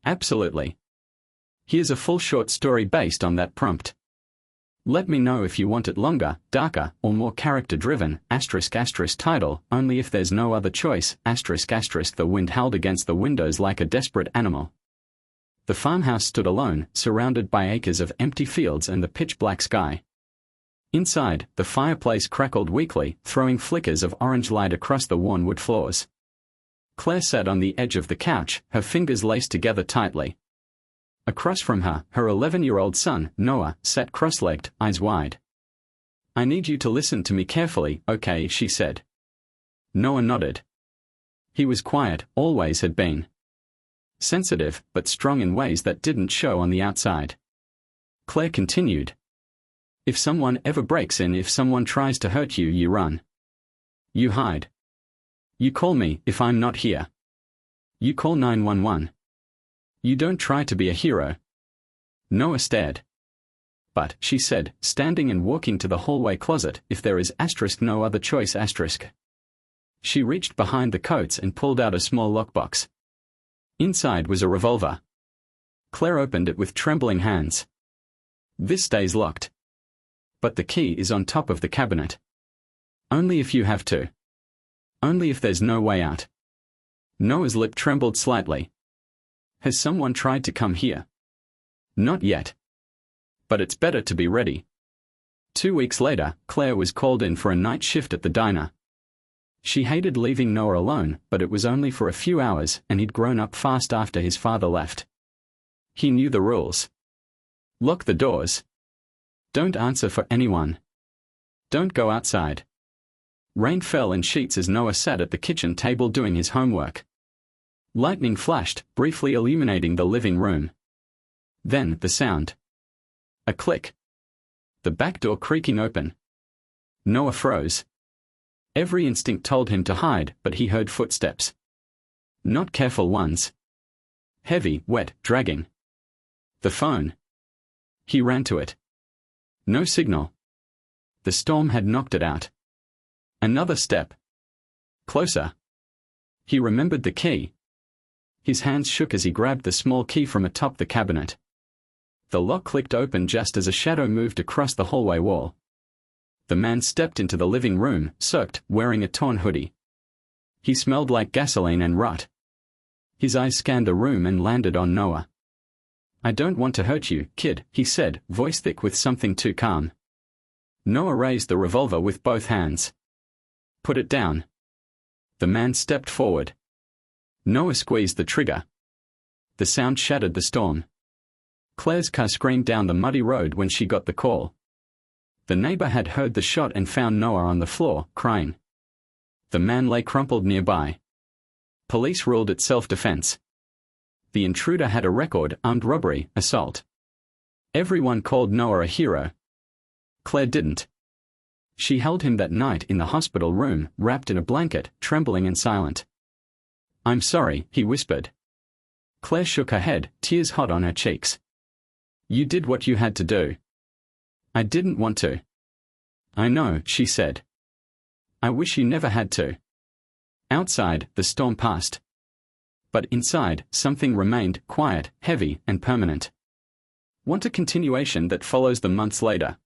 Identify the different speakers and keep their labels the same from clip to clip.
Speaker 1: Absolutely. Here's a full short story based on that prompt. Let me know if you want it longer, darker, or more character-driven, **** title, only if there's no other choice, ****. The wind howled against the windows like a desperate animal. The farmhouse stood alone, surrounded by acres of empty fields and the pitch-black sky. Inside, the fireplace crackled weakly, throwing flickers of orange light across the worn wood floors. Claire sat on the edge of the couch, her fingers laced together tightly. Across from her, her 11-year-old son, Noah, sat cross-legged, eyes wide. "I need you to listen to me carefully, okay?" she said. Noah nodded. He was quiet, always had been. Sensitive, but strong in ways that didn't show on the outside. Claire continued. "If someone ever breaks in, if someone tries to hurt you, you run. You hide. You call me if I'm not here. You call 911. You don't try to be a hero." Noah stared. "But," she said, standing and walking to the hallway closet, "if there is no other choice ***." She reached behind the coats and pulled out a small lockbox. Inside was a revolver. Claire opened it with trembling hands. "This stays locked. But the key is on top of the cabinet. Only if you have to. Only if there's no way out." Noah's lip trembled slightly. "Has someone tried to come here?" "Not yet. But it's better to be ready." 2 weeks later, Claire was called in for a night shift at the diner. She hated leaving Noah alone, but it was only for a few hours, and he'd grown up fast after his father left. He knew the rules. Lock the doors. Don't answer for anyone. Don't go outside. Rain fell in sheets as Noah sat at the kitchen table doing his homework. Lightning flashed, briefly illuminating the living room. Then, the sound. A click. The back door creaking open. Noah froze. Every instinct told him to hide, but he heard footsteps. Not careful ones. Heavy, wet, dragging. The phone. He ran to it. No signal. The storm had knocked it out. Another step. Closer. He remembered the key. His hands shook as he grabbed the small key from atop the cabinet. The lock clicked open just as a shadow moved across the hallway wall. The man stepped into the living room, soaked, wearing a torn hoodie. He smelled like gasoline and rot. His eyes scanned the room and landed on Noah. "I don't want to hurt you, kid," he said, voice thick with something too calm. Noah raised the revolver with both hands. "Put it down." The man stepped forward. Noah squeezed the trigger. The sound shattered the storm. Claire's car screamed down the muddy road when she got the call. The neighbor had heard the shot and found Noah on the floor, crying. The man lay crumpled nearby. Police ruled it self-defense. The intruder had a record: armed robbery, assault. Everyone called Noah a hero. Claire didn't. She held him that night in the hospital room, wrapped in a blanket, trembling and silent. "I'm sorry," he whispered. Claire shook her head, tears hot on her cheeks. "You did what you had to do." "I didn't want to." "I know," she said. "I wish you never had to." Outside, the storm passed. But inside, something remained, quiet, heavy, and permanent. Want a continuation that follows the months later?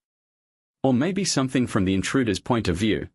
Speaker 1: Or maybe something from the intruder's point of view?